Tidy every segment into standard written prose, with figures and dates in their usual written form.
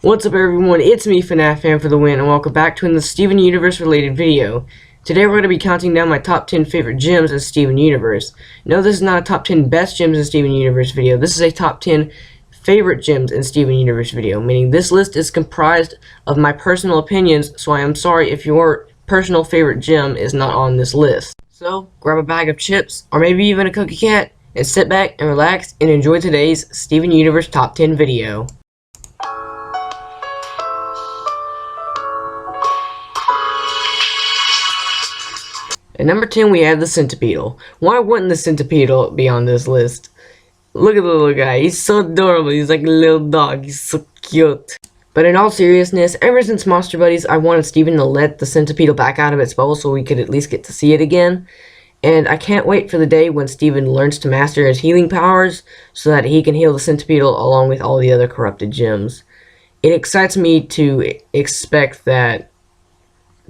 What's up everyone, it's me FNAF Fan for the win, and welcome back to another Steven Universe related video. Today we're going to be counting down my top 10 favorite gems in Steven Universe. No, this is not a top 10 best gems in Steven Universe video, this is a top 10 favorite gems in Steven Universe video, meaning this list is comprised of my personal opinions, so I am sorry if your personal favorite gem is not on this list. So, grab a bag of chips, or maybe even a cookie cat, and sit back and relax and enjoy today's Steven Universe top 10 video. At number 10 we have the Centipede. Why wouldn't the Centipede be on this list? Look at the little guy, he's so adorable, he's like a little dog, he's so cute. But in all seriousness, ever since Monster Buddies, I wanted Steven to let the Centipede back out of its bubble so we could at least get to see it again. And I can't wait for the day when Steven learns to master his healing powers so that he can heal the Centipede along with all the other corrupted gems. It excites me to expect that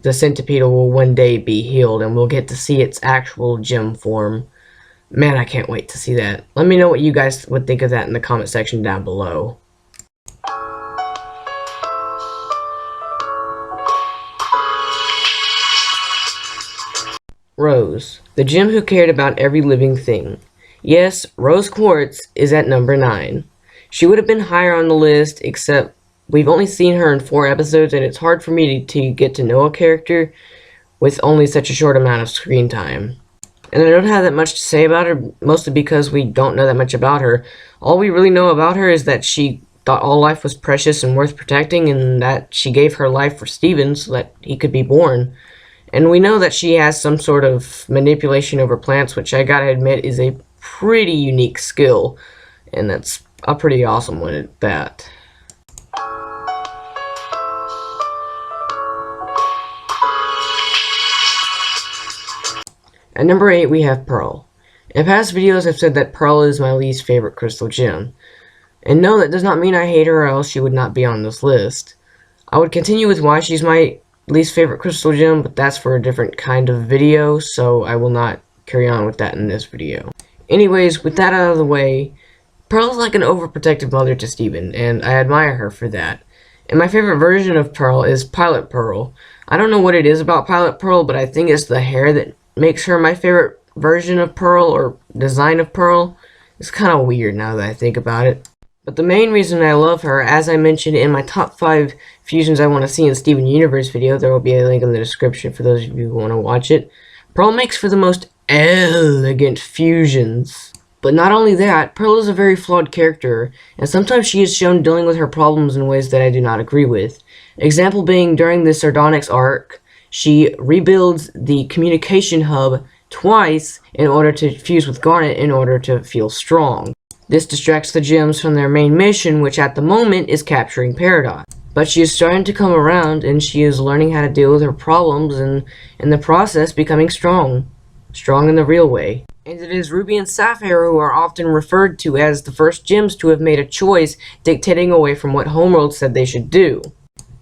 the Centipede will one day be healed and we'll get to see its actual gem form. Man, I can't wait to see that. Let me know what you guys would think of that in the comment section down below. Rose, the gem who cared about every living thing. Yes, Rose Quartz is at number 9. She would have been higher on the list, except we've only seen her in 4 episodes, and it's hard for me to get to know a character with only such a short amount of screen time. And I don't have that much to say about her, mostly because we don't know that much about her. All we really know about her is that she thought all life was precious and worth protecting, and that she gave her life for Steven so that he could be born. And we know that she has some sort of manipulation over plants, which I gotta admit is a pretty unique skill, and that's a pretty awesome one at that. At number 8 we have Pearl. In past videos I've said that Pearl is my least favorite crystal gem. And no, that does not mean I hate her or else she would not be on this list. I would continue with why she's my least favorite crystal gem, but that's for a different kind of video, so I will not carry on with that in this video. Anyways, with that out of the way, Pearl is like an overprotective mother to Steven, and I admire her for that. And my favorite version of Pearl is Pilot Pearl. I don't know what it is about Pilot Pearl, but I think it's the hair that makes her my favorite version of Pearl, or design of Pearl. It's kind of weird now that I think about it. But the main reason I love her, as I mentioned in my top 5 fusions I want to see in Steven Universe video, there will be a link in the description for those of you who want to watch it. Pearl makes for the most elegant fusions. But not only that, Pearl is a very flawed character, and sometimes she is shown dealing with her problems in ways that I do not agree with. Example being during the Sardonyx arc, she rebuilds the communication hub twice in order to fuse with Garnet in order to feel strong. This distracts the gems from their main mission, which at the moment is capturing Paradox. But she is starting to come around, and she is learning how to deal with her problems, and in the process becoming strong. Strong in the real way. And it is Ruby and Sapphire who are often referred to as the first gems to have made a choice dictating away from what Homeworld said they should do.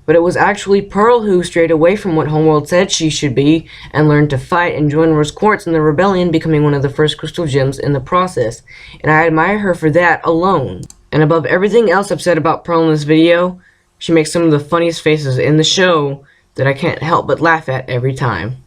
But it was actually Pearl who strayed away from what Homeworld said she should be, and learned to fight and join Rose Quartz in the rebellion, becoming one of the first crystal gems in the process. And I admire her for that alone. And above everything else I've said about Pearl in this video, she makes some of the funniest faces in the show that I can't help but laugh at every time.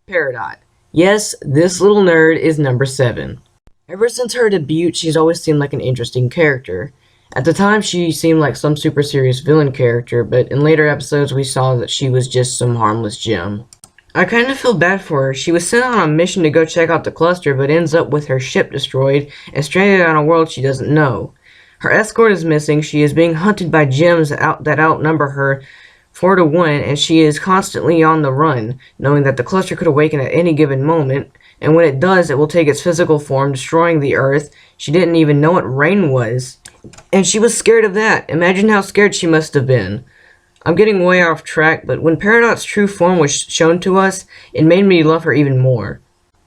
Peridot. Yes, this little nerd is number 7. Ever since her debut, she's always seemed like an interesting character. At the time, she seemed like some super serious villain character, but in later episodes we saw that she was just some harmless gem. I kind of feel bad for her. She was sent on a mission to go check out the cluster, but ends up with her ship destroyed and stranded on a world she doesn't know. Her escort is missing, she is being hunted by gems that outnumber her 4 to 1, and she is constantly on the run, knowing that the cluster could awaken at any given moment, and when it does, it will take its physical form, destroying the Earth. She didn't even know what rain was. And she was scared of that. Imagine how scared she must have been. I'm getting way off track, but when Peridot's true form was shown to us, it made me love her even more.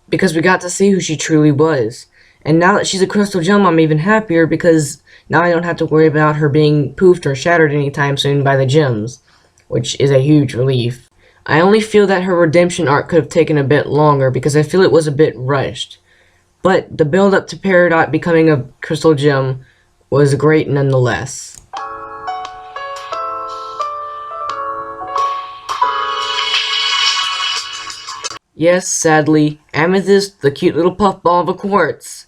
Because we got to see who she truly was. And now that she's a crystal gem, I'm even happier because now I don't have to worry about her being poofed or shattered anytime soon by the gems, which is a huge relief. I only feel that her redemption arc could have taken a bit longer because I feel it was a bit rushed. but the build up to Peridot becoming a crystal gem was great nonetheless. Yes, sadly, Amethyst, the cute little puffball of a quartz,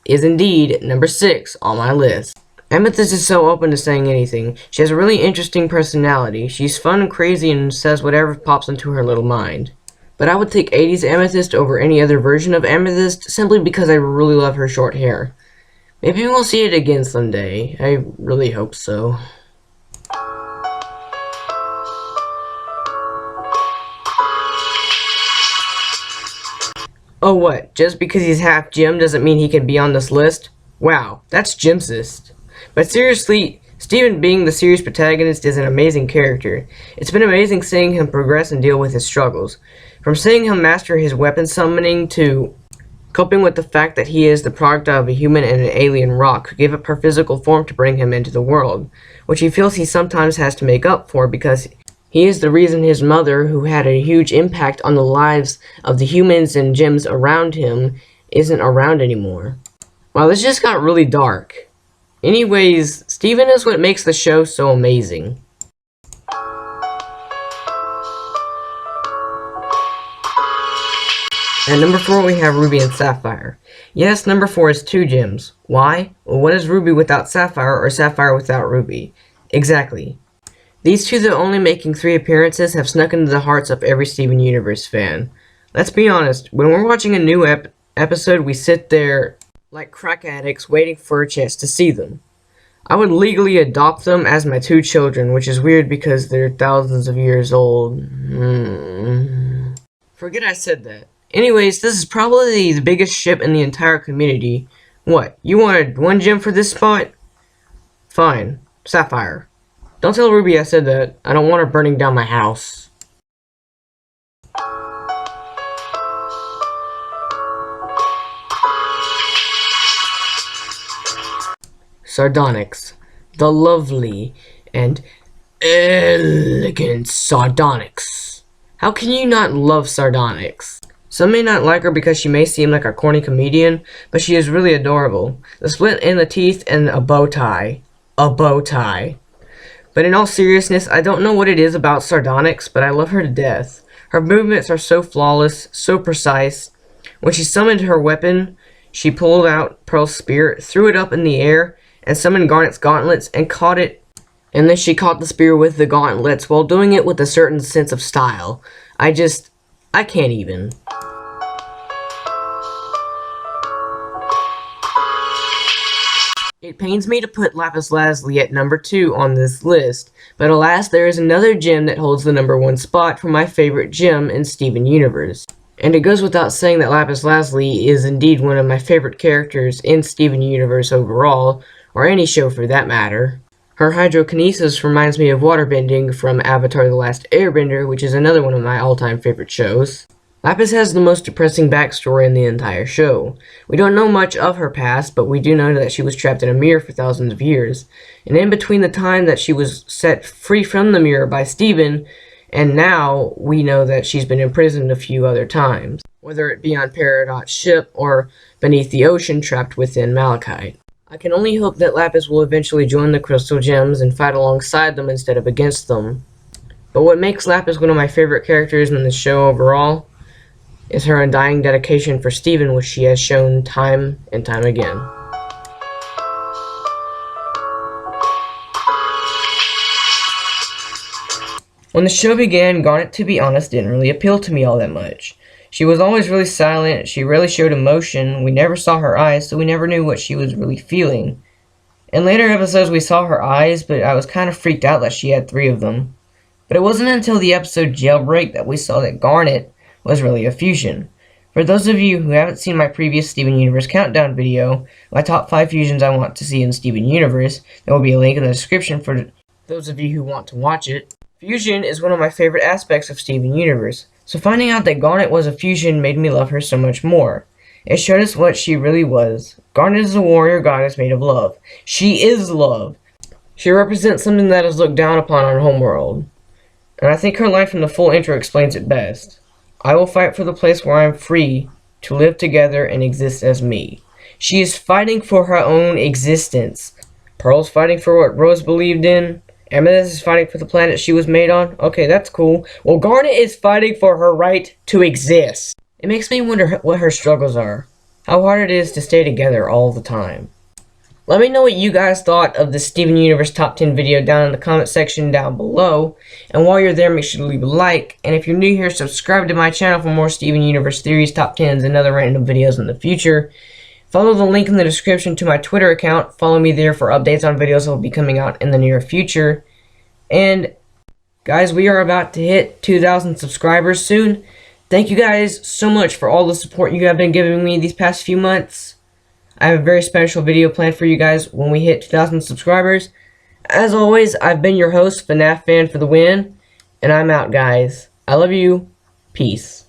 is indeed number 6 on my list. Amethyst is so open to saying anything. She has a really interesting personality. She's fun and crazy and says whatever pops into her little mind. But I would take 80s Amethyst over any other version of Amethyst simply because I really love her short hair. Maybe we'll see it again someday. I really hope so. Oh what, just because he's half gem doesn't mean he can be on this list? Wow, that's Gemsist. But seriously, Steven being the series protagonist is an amazing character. It's been amazing seeing him progress and deal with his struggles. From seeing him master his weapon summoning to coping with the fact that he is the product of a human and an alien rock who gave up her physical form to bring him into the world, which he feels he sometimes has to make up for because he is the reason his mother, who had a huge impact on the lives of the humans and gems around him, isn't around anymore. Wow, this just got really dark. Anyways, Steven is what makes the show so amazing. At number 4 we have Ruby and Sapphire. Yes, number 4 is 2 gems. Why? Well, what is Ruby without Sapphire or Sapphire without Ruby? Exactly. These two, though only making 3 appearances, have snuck into the hearts of every Steven Universe fan. Let's be honest, when we're watching a new episode, we sit there like crack addicts waiting for a chance to see them. I would legally adopt them as my 2 children, which is weird because they're thousands of years old. Forget I said that. Anyways, this is probably the biggest ship in the entire community. What, you wanted 1 gem for this spot? Fine, Sapphire. Don't tell Ruby I said that. I don't want her burning down my house. Sardonyx. The lovely and elegant Sardonyx. How can you not love Sardonyx? Some may not like her because she may seem like a corny comedian, but she is really adorable. The split in the teeth and a bow tie. A bow tie. But in all seriousness, I don't know what it is about Sardonyx, but I love her to death. Her movements are so flawless, so precise. When she summoned her weapon, she pulled out Pearl's spear, threw it up in the air, and summoned Garnet's gauntlets and caught it. And then she caught the spear with the gauntlets while doing it with a certain sense of style. I can't even. It pains me to put Lapis Lazuli at number 2 on this list, but alas, there is another gem that holds the number 1 spot for my favorite gem in Steven Universe. And it goes without saying that Lapis Lazuli is indeed one of my favorite characters in Steven Universe overall, or any show for that matter. Her hydrokinesis reminds me of waterbending from Avatar: The Last Airbender, which is another one of my all-time favorite shows. Lapis has the most depressing backstory in the entire show. We don't know much of her past, but we do know that she was trapped in a mirror for thousands of years. And in between the time that she was set free from the mirror by Steven, and now we know that she's been imprisoned a few other times, whether it be on Peridot's ship or beneath the ocean trapped within Malachite. I can only hope that Lapis will eventually join the Crystal Gems and fight alongside them instead of against them. But what makes Lapis one of my favorite characters in the show overall is her undying dedication for Steven, which she has shown time and time again. When the show began, Garnet, to be honest, didn't really appeal to me all that much. She was always really silent, she rarely showed emotion, we never saw her eyes, so we never knew what she was really feeling. In later episodes we saw her eyes, but I was kind of freaked out that she had 3 of them. But it wasn't until the episode Jailbreak that we saw that Garnet was really a fusion. For those of you who haven't seen my previous Steven Universe Countdown video, my top 5 fusions I want to see in Steven Universe, there will be a link in the description for those of you who want to watch it. Fusion is one of my favorite aspects of Steven Universe, so finding out that Garnet was a fusion made me love her so much more. It showed us what she really was. Garnet is a warrior goddess made of love. She is love. She represents something that is looked down upon on homeworld. And I think her line from the full intro explains it best. I will fight for the place where I am free to live together and exist as me. She is fighting for her own existence. Pearl's fighting for what Rose believed in. Amethyst is fighting for the planet she was made on. Okay, that's cool. Well, Garnet is fighting for her right to exist. It makes me wonder what her struggles are. How hard it is to stay together all the time. Let me know what you guys thought of the Steven Universe Top 10 video down in the comment section down below. And while you're there, make sure to leave a like. And if you're new here, subscribe to my channel for more Steven Universe theories, top 10s, and other random videos in the future. Follow the link in the description to my Twitter account. Follow me there for updates on videos that will be coming out in the near future. And guys, we are about to hit 2,000 subscribers soon. Thank you guys so much for all the support you have been giving me these past few months. I have a very special video planned for you guys when we hit 2,000 subscribers. As always, I've been your host, FNAF Fan for the win. And I'm out, guys. I love you. Peace.